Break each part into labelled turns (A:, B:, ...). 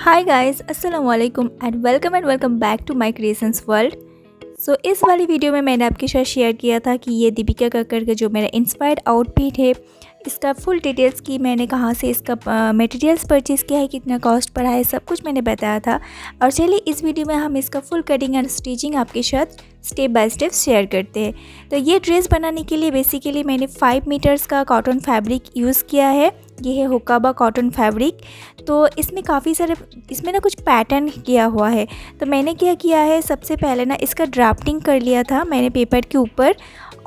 A: हाय guys, अस्सलाम वालेकुम and welcome back to my creations world. So इस वाली वीडियो में मैंने आपके साथ शेयर किया था कि ये दीपिका कक्कड़ का जो मेरा इंस्पायर्ड आउटफिट है, इसका फुल डिटेल्स की मैंने कहाँ से इसका मटेरियल्स परचेज़ किया है, कितना कॉस्ट पड़ा है, सब कुछ मैंने बताया था। और चलिए इस वीडियो में हम इसका फुल कटिंग एंड स्टिचिंग आपके साथ स्टेप बाय स्टेप शेयर करते हैं। तो ये ड्रेस बनाने के लिए बेसिकली मैंने 5 मीटर्स का कॉटन फैब्रिक यूज़ किया है। ये है हुक्काबा कॉटन फैब्रिक। तो इसमें काफ़ी सारे इसमें कुछ पैटर्न किया हुआ है। तो मैंने क्या किया है, सबसे पहले इसका ड्राफ्टिंग कर लिया था मैंने पेपर के ऊपर,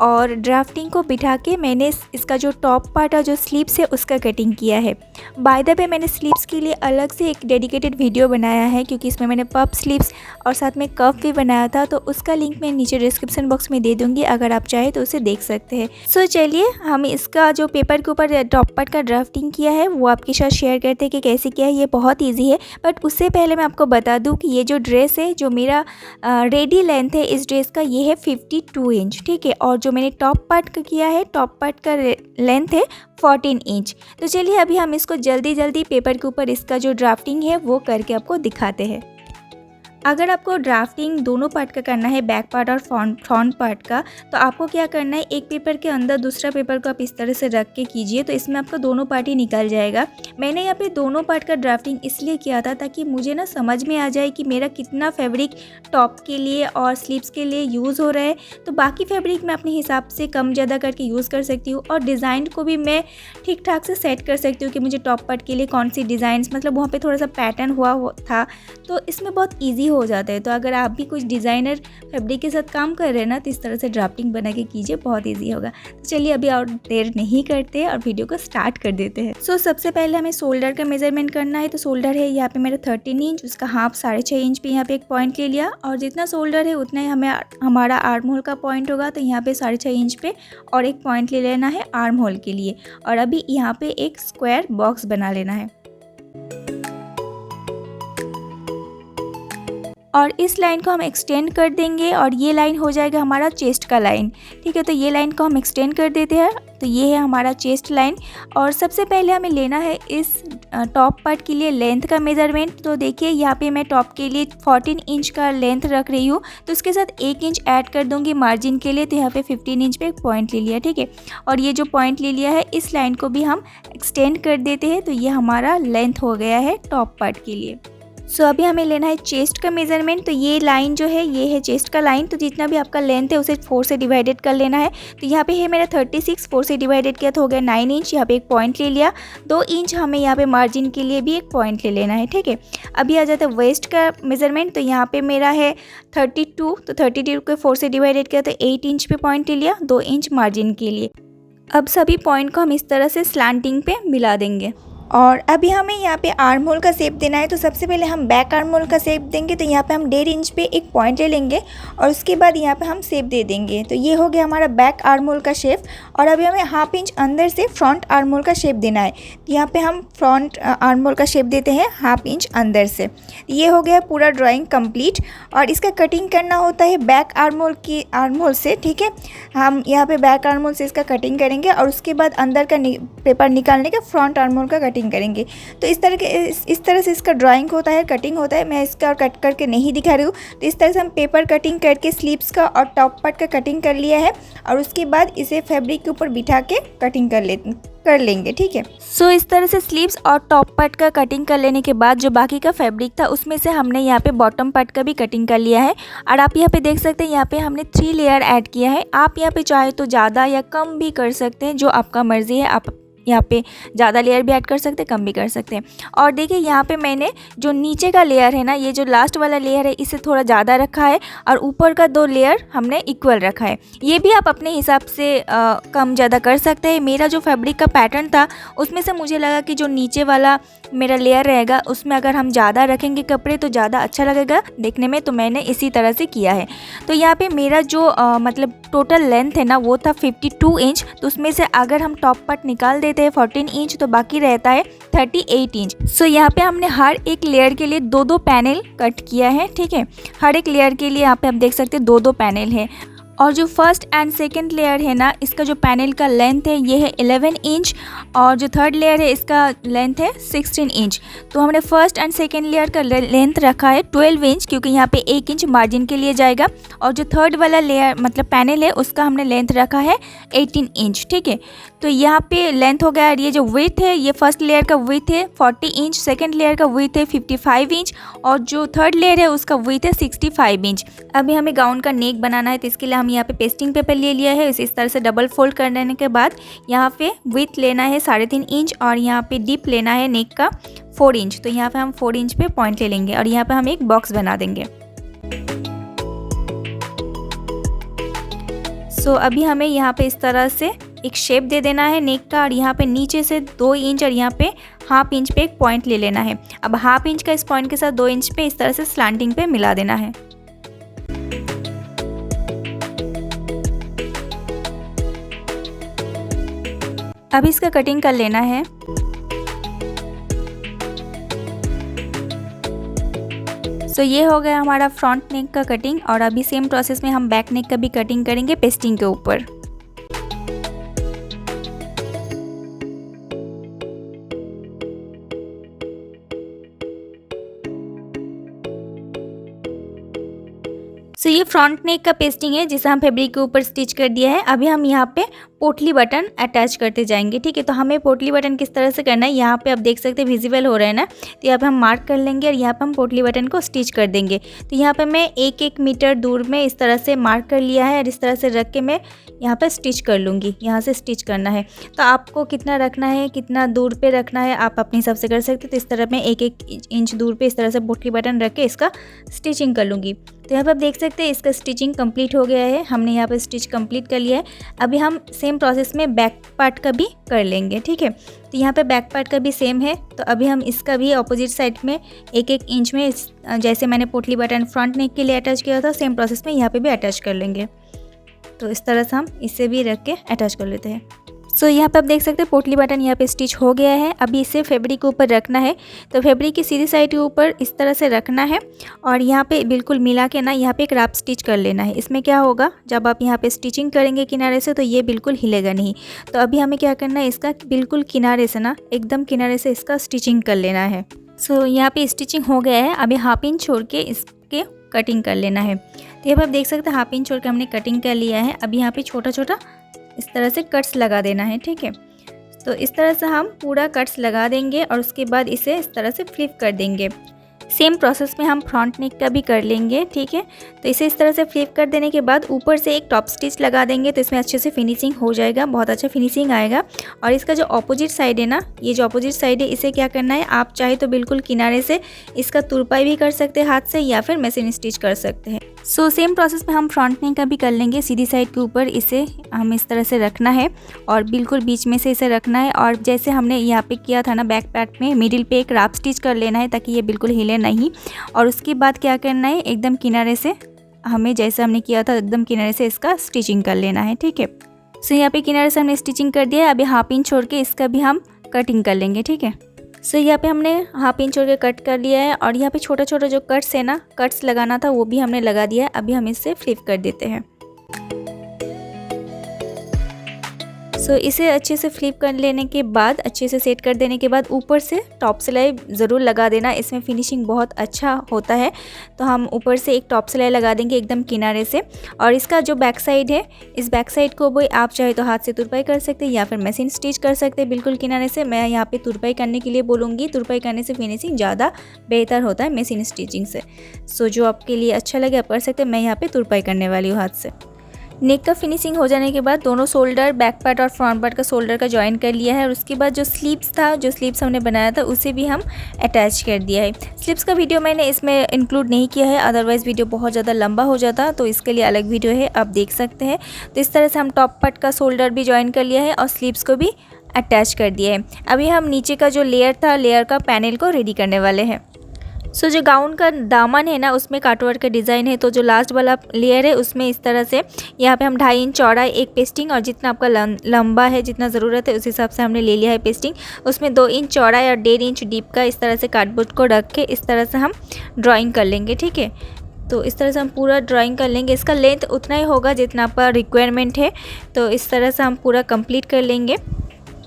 A: और ड्राफ्टिंग को बिठा के मैंने इसका जो टॉप पार्ट और जो स्लीव्स है उसका कटिंग किया है। बाय द वे मैंने स्लीव्स के लिए अलग से एक डेडिकेटेड वीडियो बनाया है, क्योंकि इसमें मैंने पफ स्लीव्स और साथ में कफ भी बनाया था। तो उसका लिंक मैं नीचे डिस्क्रिप्शन बॉक्स में दे दूँगी, अगर आप चाहें तो उसे देख सकते हैं। सो चलिए हम इसका जो पेपर के ऊपर टॉप पार्ट का ड्राफ्टिंग किया है वो आपके साथ शेयर करते हैं कि कैसे किया है। ये बहुत ईजी है, बट उससे पहले मैं आपको बता दूँ कि ये जो ड्रेस है, जो मेरा रेडी लेंथ है इस ड्रेस का, ये है 52 इंच, ठीक है। और जो मैंने टॉप पार्ट का किया है, टॉप पार्ट का लेंथ है 14 इंच। तो चलिए अभी हम इसको जल्दी पेपर के ऊपर इसका जो ड्राफ्टिंग है वो करके आपको दिखाते हैं। अगर आपको ड्राफ्टिंग दोनों पार्ट का करना है, बैक पार्ट और फ्रंट पार्ट का, तो आपको क्या करना है, एक पेपर के अंदर दूसरा पेपर को आप इस तरह से रख के कीजिए, तो इसमें आपका दोनों पार्ट ही निकल जाएगा। मैंने यहाँ पे दोनों पार्ट का ड्राफ्टिंग इसलिए किया था ताकि मुझे समझ में आ जाए कि मेरा कितना फैब्रिक टॉप के लिए और स्लीव्स के लिए यूज़ हो रहा है। तो बाकी फैब्रिक मैं अपने हिसाब से कम ज़्यादा करके यूज़ कर सकती हूँ, और डिज़ाइन को भी मैं ठीक ठाक से सेट कर सकती हूँ कि मुझे टॉप पार्ट के लिए कौन सी डिज़ाइंस, मतलब वहाँ पर थोड़ा सा पैटर्न हुआ था, तो इसमें बहुत ईजी हो जाता है। तो अगर आप भी कुछ डिज़ाइनर फैब्रिक के साथ काम कर रहे हैं ना, तो इस तरह से ड्राफ्टिंग बना के कीजिए, बहुत इजी होगा। तो चलिए अभी और देर नहीं करते और वीडियो को स्टार्ट कर देते हैं। सो सबसे पहले हमें शोल्डर का मेजरमेंट करना है। तो शोल्डर है यहाँ पे मेरा 13 इंच, उसका हाफ 6.5 इंच पे यहाँ पे एक पॉइंट ले लिया, और जितना शोल्डर है उतना ही हमें हमारा आर्म होल का पॉइंट होगा। तो यहाँ पे 6.5 इंच पे और एक पॉइंट ले लेना है आर्म होल के लिए, और अभी यहाँ पे एक स्क्वायर बॉक्स बना लेना है। और इस लाइन को हम एक्सटेंड कर देंगे, और ये लाइन हो जाएगा हमारा चेस्ट का लाइन, ठीक है। तो ये लाइन को हम एक्सटेंड कर देते हैं। तो ये है हमारा चेस्ट लाइन। और सबसे पहले हमें लेना है इस टॉप पार्ट के लिए लेंथ का मेज़रमेंट। तो देखिए यहाँ पे मैं टॉप के लिए 14 इंच का लेंथ रख रही हूँ, तो उसके साथ 1 इंच ऐड कर दूँगी मार्जिन के लिए। तो यहाँ पे 15 इंच पे एक पॉइंट ले लिया, ठीक है। और ये जो पॉइंट ले लिया है, इस लाइन को भी हम एक्सटेंड कर देते हैं। तो ये हमारा लेंथ हो गया है टॉप पार्ट के लिए। सो अभी हमें लेना है चेस्ट का मेज़रमेंट। तो ये लाइन जो है, ये है चेस्ट का लाइन। तो जितना भी आपका लेंथ है उसे 4 से डिवाइडेड कर लेना है। तो यहाँ पे है मेरा 36, 4 से डिवाइडेड किया तो हो गया 9 इंच। यहाँ पे एक पॉइंट ले लिया, 2 इंच हमें यहाँ पे मार्जिन के लिए भी एक पॉइंट ले लेना है, ठीक है। अभी आ जाता है वेस्ट का मेज़रमेंट। तो यहाँ पे मेरा है 32, तो 32 को 4 से डिवाइडेड किया तो 8 इंच पे पॉइंट ले लिया, 2 इंच मार्जिन के लिए। अब सभी पॉइंट को हम इस तरह से स्लैंटिंग पे मिला देंगे। और अभी हमें यहाँ पे आर्म होल का शेप देना है। तो सबसे पहले हम बैक आर्म होल का शेप देंगे। तो यहाँ पे हम 1.5 इंच पे एक पॉइंट ले लेंगे, और उसके बाद यहाँ पे हम शेप दे देंगे। तो ये हो गया हमारा बैक आर्म होल का शेप। और अभी हमें हाफ इंच अंदर से फ्रंट आर्म होल का शेप देना है। तो यहाँ पे हम फ्रंट आर्म होल का शेप देते हैं हाफ इंच अंदर से। ये हो गया पूरा ड्राइंग कंप्लीट। और इसका कटिंग करना होता है बैक आर्म होल से, ठीक है। हम यहाँ पे बैक आर्म होल से इसका कटिंग करेंगे, और उसके बाद अंदर का पेपर निकालने के फ्रंट आर्म होल का कटिंग करेंगे। तो इस तरह से इसका ड्राइंग होता है, कटिंग होता है। मैं इसका कट करके नहीं दिखा रही हूँ। तो इस तरह से हम पेपर कटिंग करके स्लीव्स का और टॉप पार्ट का कटिंग कर लिया है, और उसके बाद इसे फैब्रिक के ऊपर बिठा के कटिंग कर लेंगे, ठीक है। सो इस तरह से स्लीव्स और टॉप पार्ट का कटिंग कर लेने के बाद जो बाकी का फैब्रिक था उसमें से हमने यहाँ पे बॉटम पार्ट का भी कटिंग कर लिया है। और आप यहाँ पे देख सकते हैं, यहाँ पे हमने 3 लेयर ऐड किया है। आप यहाँ पे चाहे तो ज़्यादा या कम भी कर सकते हैं, जो आपका मर्ज़ी है। आप यहाँ पे ज़्यादा लेयर भी ऐड कर सकते हैं, कम भी कर सकते हैं। और देखिए यहाँ पे मैंने जो नीचे का लेयर है ना, ये जो लास्ट वाला लेयर है, इसे थोड़ा ज़्यादा रखा है, और ऊपर का 2 लेयर हमने इक्वल रखा है। ये भी आप अपने हिसाब से कम ज़्यादा कर सकते हैं। मेरा जो फैब्रिक का पैटर्न था उसमें से मुझे लगा कि जो नीचे वाला मेरा लेयर रहेगा उसमें अगर हम ज़्यादा रखेंगे कपड़े तो ज़्यादा अच्छा लगेगा देखने में। तो मैंने इसी तरह से किया है। तो यहाँ पे मेरा जो मतलब टोटल लेंथ है ना, वो था 52 इंच। तो उसमें से अगर हम टॉप पार्ट निकाल देते हैं 14 इंच, तो बाकी रहता है 38 इंच। सो यहाँ पे हमने हर एक लेयर के लिए 2-2 पैनल कट किया है, ठीक है। हर एक लेयर के लिए यहाँ पे आप देख सकते हैं 2-2 पैनल है। और जो फर्स्ट एंड सेकंड लेयर है ना, इसका जो पैनल का लेंथ है ये है 11 इंच और जो थर्ड लेयर है इसका लेंथ है 16 इंच। तो हमने फर्स्ट एंड सेकंड लेयर का लेंथ रखा है 12 इंच, क्योंकि यहाँ पे 1 इंच मार्जिन के लिए जाएगा। और जो थर्ड वाला लेयर मतलब पैनल है उसका हमने लेंथ रखा है 18 इंच। ठीक है, तो यहाँ पे लेंथ हो गया। ये जो विड्थ है, ये फर्स्ट लेयर का विड्थ है 40 इंच, सेकेंड लेयर का विड्थ है 55 इंच और जो थर्ड लेयर है उसका विड्थ है 65 इंच। अभी हमें गाउन का नेक बनाना है, तो इसके लिए हम यहाँ पे पेस्टिंग पेपर ले लिया है। इस तरह से डबल फोल्ड कर लेने के बाद यहाँ पे विड्थ लेना है 3.5 इंच और यहाँ पे डीप लेना है नेक का 4 इंच। तो यहाँ पे हम 4 इंच पे पॉइंट ले लेंगे और यहाँ पे हम एक बॉक्स बना देंगे। सो अभी हमें यहाँ पे इस तरह से एक शेप दे देना है नेक का और यहाँ पे नीचे से 2 इंच और यहाँ पे हाफ इंच पे एक पॉइंट ले लेना है। अब हाफ इंच का इस पॉइंट के साथ 2 इंच पे इस तरह से स्लांटिंग पे मिला देना है। अब इसका कटिंग कर लेना है। सो ये हो गया हमारा फ्रंट नेक का कटिंग और अभी सेम प्रोसेस में हम बैक नेक का भी कटिंग करेंगे पेस्टिंग के ऊपर। सो ये फ्रंट नेक का पेस्टिंग है जिसे हम फैब्रिक के ऊपर स्टिच कर दिया है। अभी हम यहाँ पे पोटली बटन अटैच करते जाएंगे। ठीक है, तो हमें पोटली बटन किस तरह से करना है, यहाँ पे आप देख सकते हैं विजिबल हो रहा है ना, तो यहाँ पे हम मार्क कर लेंगे और यहाँ पे हम पोटली बटन को स्टिच कर देंगे। तो यहाँ पे मैं 1-1 मीटर दूर में इस तरह से मार्क कर लिया है और इस तरह से रख के मैं यहाँ पे स्टिच कर लूँगी। यहाँ से स्टिच करना है, तो आपको कितना रखना है, कितना दूर पे रखना है आप अपने हिसाब से कर सकते हैं। तो इस तरह मैं 1-1 इंच दूर पे इस तरह से पोटली बटन रख के इसका स्टिचिंग कर लूँगी। तो यहाँ पर आप देख सकते हैं इसका स्टिचिंग कंप्लीट हो गया है। हमने यहाँ पर स्टिच कंप्लीट कर लिया है। अभी हम सेम प्रोसेस में बैक पार्ट का भी कर लेंगे। ठीक है, तो यहाँ पे बैक पार्ट का भी सेम है। तो अभी हम इसका भी अपोजिट साइड में 1-1 इंच में जैसे मैंने पोटली बटन फ्रंट नेक के लिए अटैच किया था सेम प्रोसेस में यहाँ पे भी अटैच कर लेंगे। तो इस तरह से हम इसे भी रख के अटैच कर लेते हैं। सो यहाँ पे आप देख सकते हैं पोटली बटन यहाँ पे स्टिच हो गया है। अभी इसे फैब्रिक के ऊपर रखना है। तो फैब्रिक की सीधी साइड के ऊपर इस तरह से रखना है और यहाँ पे बिल्कुल मिला के ना यहाँ पे एक रफ स्टिच कर लेना है। इसमें क्या होगा, जब आप यहाँ पे स्टिचिंग करेंगे किनारे से तो ये बिल्कुल हिलेगा नहीं। तो अभी हमें क्या करना है, इसका बिल्कुल किनारे से ना एकदम किनारे से इसका स्टिचिंग कर लेना है। सो यहाँ पे स्टिचिंग हो गया है। अभी हाफ इंच छोड़ के इसके कटिंग कर लेना है। तो यहाँ पर आप देख सकते हैं हाफ इंच छोड़ के हमने कटिंग कर लिया है। अभी यहाँ पे छोटा छोटा इस तरह से कट्स लगा देना है। ठीक है, तो इस तरह से हम पूरा कट्स लगा देंगे और उसके बाद इसे इस तरह से फ्लिप कर देंगे। सेम प्रोसेस में हम फ्रंट नेक का भी कर लेंगे। ठीक है, तो इसे इस तरह से फ्लिप कर देने के बाद ऊपर से एक टॉप स्टिच लगा देंगे। तो इसमें अच्छे से फिनिशिंग हो जाएगा, बहुत अच्छा फिनिशिंग आएगा। और इसका जो अपोजिट साइड है ना, ये जो अपोजिट साइड है इसे क्या करना है, आप चाहे तो बिल्कुल किनारे से इसका तुरपाई भी कर सकते हैं हाथ से या फिर मशीन स्टिच कर सकते हैं। सो सेम प्रोसेस में हम फ्रंट नेक का भी कर लेंगे। सीधी साइड के ऊपर इसे हम इस तरह से रखना है और बिल्कुल बीच में से इसे रखना है और जैसे हमने यहाँ पे किया था ना बैक पार्ट में, मिडिल पे एक राफ स्टिच कर लेना है ताकि ये बिल्कुल हिले नहीं। और उसके बाद क्या करना है, एकदम किनारे से हमें जैसे हमने किया था एकदम किनारे से इसका स्टिचिंग कर लेना है। ठीक है, सो यहाँ पे किनारे से हमने स्टिचिंग कर दिया है। अभी हाफ इंच छोड़ के इसका भी हम कटिंग कर लेंगे। ठीक है, सो यहाँ पे हमने हाफ इंच छोड़ के कट कर लिया है और यहाँ पे छोटा छोटा जो कट्स है ना, कट्स लगाना था वो भी हमने लगा दिया है। अभी हम इससे फ्लिप कर देते हैं। सो इसे अच्छे से फ्लिप कर लेने के बाद, अच्छे से सेट कर देने के बाद ऊपर से टॉप सिलाई ज़रूर लगा देना, इसमें फिनिशिंग बहुत अच्छा होता है। तो हम ऊपर से एक टॉप सिलाई लगा देंगे एकदम किनारे से। और इसका जो बैक साइड है, इस बैक साइड को भी आप चाहे तो हाथ से तुरपाई कर सकते हैं या फिर मशीन स्टिच कर सकते हैं बिल्कुल किनारे से। मैं यहाँ पे तुरपाई करने के लिए बोलूँगी, तुरपाई करने से फिनिशिंग ज़्यादा बेहतर होता है मशीन स्टिचिंग से। सो जो आपके लिए अच्छा लगे आप कर सकते हैं। मैं यहाँ पर तुरपाई करने वाली हूँ हाथ से। नेक का फिनिशिंग हो जाने के बाद दोनों शोल्डर, बैक पार्ट और फ्रंट पार्ट का शोल्डर का जॉइन कर लिया है और उसके बाद जो स्लीव्स था, जो स्लीव्स हमने बनाया था उसे भी हम अटैच कर दिया है। स्लीव्स का वीडियो मैंने इसमें इंक्लूड नहीं किया है, अदरवाइज़ वीडियो बहुत ज़्यादा लंबा हो जाता, तो इसके लिए अलग वीडियो है, आप देख सकते हैं। तो इस तरह से हम टॉप पार्ट का शोल्डर भी जॉइन कर लिया है और स्लीव्स को भी अटैच कर दिया है। अभी हम नीचे का जो लेयर था, लेयर का पैनल को रेडी करने वाले हैं। सो जो गाउन का दामन है ना, उसमें काटवर्क का डिज़ाइन है। तो जो लास्ट वाला लेयर है उसमें इस तरह से यहाँ पे हम 2.5 इंच चौड़ा एक पेस्टिंग और जितना आपका लंबा है, जितना ज़रूरत है उस हिसाब से हमने ले लिया है पेस्टिंग। उसमें 2 इंच चौड़ा और 1.5 इंच डीप का इस तरह से कार्डबोर्ड को रख के इस तरह से हम ड्राइंग कर लेंगे। ठीक है, तो इस तरह से हम पूरा ड्राइंग कर लेंगे। इसका लेंथ उतना ही होगा जितना आपका रिक्वायरमेंट है, तो इस तरह से हम पूरा कंप्लीट कर लेंगे।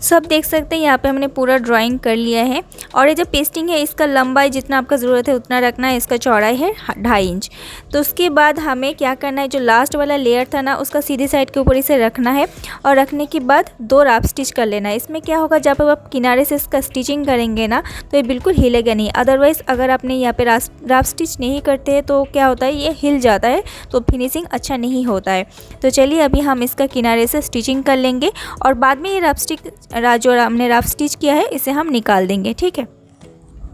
A: सब देख सकते हैं यहाँ पे हमने पूरा ड्राइंग कर लिया है। और ये जो पेस्टिंग है इसका लंबाई जितना आपका ज़रूरत है उतना रखना है, इसका चौड़ाई है 2.5 इंच। तो उसके बाद हमें क्या करना है, जो लास्ट वाला लेयर था ना उसका सीधी साइड के ऊपर इसे रखना है और रखने के बाद 2 राफ स्टिच कर लेना है। इसमें क्या होगा, जब आप किनारे से इसका स्टिचिंग करेंगे ना तो ये बिल्कुल हिलेगा नहीं। अदरवाइज़ अगर आपने यहाँ पर राफ स्टिच नहीं करते हैं तो क्या होता है, ये हिल जाता है, तो फिनिशिंग अच्छा नहीं होता है। तो चलिए अभी हम इसका किनारे से स्टिचिंग कर लेंगे और बाद में ये जो हमने रफ स्टिच किया है इसे हम निकाल देंगे। ठीक है,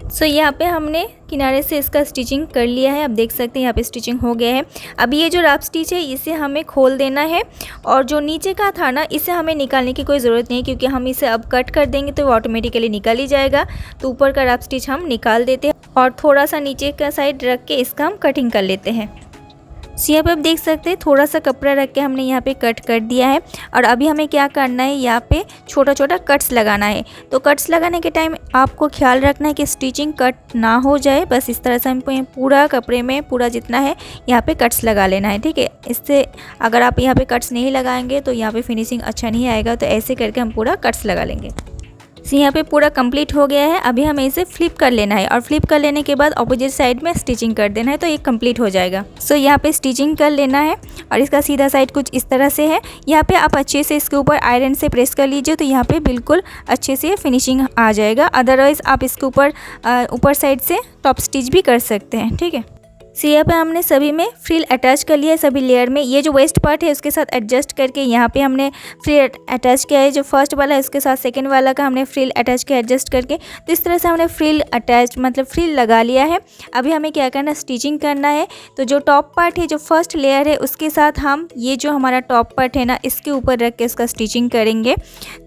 A: सो यहाँ पे हमने किनारे से इसका स्टिचिंग कर लिया है। आप देख सकते हैं यहाँ पे स्टिचिंग हो गया है। अब ये जो रफ स्टिच है इसे हमें खोल देना है और जो नीचे का था ना इसे हमें निकालने की कोई ज़रूरत नहीं है, क्योंकि हम इसे अब कट कर देंगे तो वो ऑटोमेटिकली निकल ही जाएगा। तो ऊपर का रफ स्टिच हम निकाल देते हैं और थोड़ा सा नीचे का साइड रख के इसका हम कटिंग कर लेते हैं। सो यहाँ पे आप देख सकते हैं थोड़ा सा कपड़ा रख के हमने यहाँ पे कट कर दिया है। और अभी हमें क्या करना है, यहाँ पे छोटा छोटा कट्स लगाना है। तो कट्स लगाने के टाइम आपको ख्याल रखना है कि स्टिचिंग कट ना हो जाए। बस इस तरह से हमको पूरा कपड़े में पूरा जितना है यहाँ पे कट्स लगा लेना है। ठीक है, इससे अगर आप यहाँ पे कट्स नहीं लगाएंगे तो यहाँ पे फिनिशिंग अच्छा नहीं आएगा। तो ऐसे करके हम पूरा कट्स लगा लेंगे। यहाँ पे पूरा कंप्लीट हो गया है। अभी हमें इसे फ्लिप कर लेना है और फ्लिप कर लेने के बाद अपोजिट साइड में स्टिचिंग कर देना है, तो ये कंप्लीट हो जाएगा। सो यहाँ पे स्टिचिंग कर लेना है और इसका सीधा साइड कुछ इस तरह से है। यहाँ पे आप अच्छे से इसके ऊपर आयरन से प्रेस कर लीजिए तो यहाँ पे बिल्कुल अच्छे से फिनिशिंग आ जाएगा। अदरवाइज़ आप इसके ऊपर साइड से टॉप स्टिच भी कर सकते हैं। ठीक है, सो यहाँ पे हमने सभी में फ्रिल अटैच कर लिया है, सभी लेयर में। ये जो वेस्ट पार्ट है उसके साथ एडजस्ट करके यहाँ पे हमने फ्रिल अटैच किया है। जो फर्स्ट वाला है उसके साथ सेकंड वाला का हमने फ्रिल अटैच किया एडजस्ट करके। तो इस तरह से हमने फ्रिल अटैच मतलब फ्रिल लगा लिया है। अभी हमें क्या करना, स्टिचिंग करना है। तो जो टॉप पार्ट है, जो फर्स्ट लेयर है, उसके साथ हम ये जो हमारा टॉप पार्ट है ना इसके ऊपर रख के इसका स्टिचिंग करेंगे।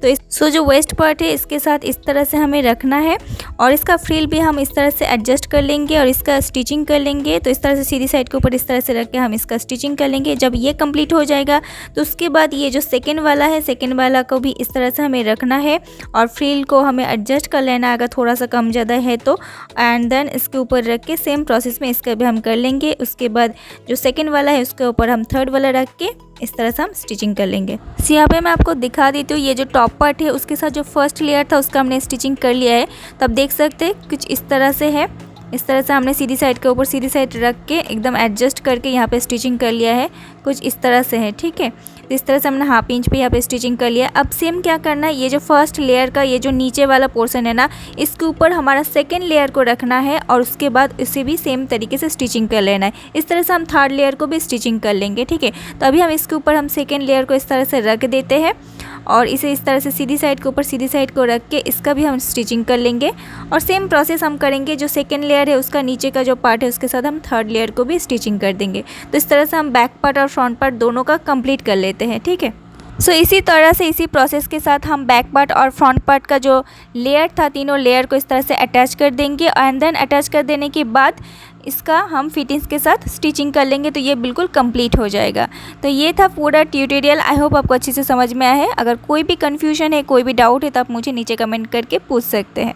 A: तो जो वेस्ट पार्ट है इसके साथ इस तरह से हमें रखना है और इसका फ्रिल भी हम इस तरह से एडजस्ट कर लेंगे और इसका स्टिचिंग कर लेंगे। तो इस तरह से सीधी साइड के ऊपर इस तरह से रख के हम इसका स्टिचिंग कर लेंगे। जब ये कंप्लीट हो जाएगा तो उसके बाद ये जो सेकंड वाला है, सेकंड वाला को भी इस तरह से हमें रखना है और फ्रिल को हमें एडजस्ट कर लेना है अगर थोड़ा सा कम ज़्यादा है तो। एंड देन इसके ऊपर रख के सेम प्रोसेस में इसका भी हम कर लेंगे। उसके बाद जो सेकंड वाला है उसके ऊपर हम थर्ड वाला रख के इस तरह से हम स्टिचिंग कर लेंगे। यहाँ पे मैं आपको दिखा देती हूँ, ये जो टॉप पार्ट है उसके साथ जो फर्स्ट लेयर था उसका हमने स्टिचिंग कर लिया है। तो आप देख सकते हैं कुछ इस तरह से है। इस तरह से हमने सीधी साइड के ऊपर सीधी साइड रख के एकदम एडजस्ट करके यहाँ पे स्टिचिंग कर लिया है। कुछ इस तरह से है। ठीक है, तो इस तरह से हमने 1/2 इंच पे यहाँ पे स्टिचिंग कर लिया। अब सेम क्या करना है, ये जो फर्स्ट लेयर का ये जो नीचे वाला पोर्शन है ना इसके ऊपर हमारा सेकंड लेयर को रखना है और उसके बाद इसे भी सेम तरीके से स्टिचिंग कर लेना है। इस तरह से हम थर्ड लेयर को भी स्टिचिंग कर लेंगे। ठीक है, तो अभी हम इसके ऊपर हम सेकंड लेयर को इस तरह से रख देते हैं और इसे इस तरह से सीधी साइड के ऊपर सीधी साइड को रख के इसका भी हम स्टिचिंग कर लेंगे। और सेम प्रोसेस हम करेंगे, जो सेकंड लेयर है उसका नीचे का जो पार्ट है उसके साथ हम थर्ड लेयर को भी स्टिचिंग कर देंगे। तो इस तरह से हम बैक पार्ट और फ्रंट पार्ट दोनों का कंप्लीट कर लेते हैं। ठीक है, सो इसी तरह से इसी प्रोसेस के साथ हम बैक पार्ट और फ्रंट पार्ट का जो लेयर था तीनों लेयर को इस तरह से अटैच कर देंगे। एंड देन अटैच कर देने के बाद इसका हम फिटिंग्स के साथ स्टिचिंग कर लेंगे तो ये बिल्कुल कंप्लीट हो जाएगा। तो ये था पूरा ट्यूटोरियल। आई होप आपको अच्छे से समझ में आया है। अगर कोई भी कन्फ्यूजन है, कोई भी डाउट है तो आप मुझे नीचे कमेंट करके पूछ सकते हैं।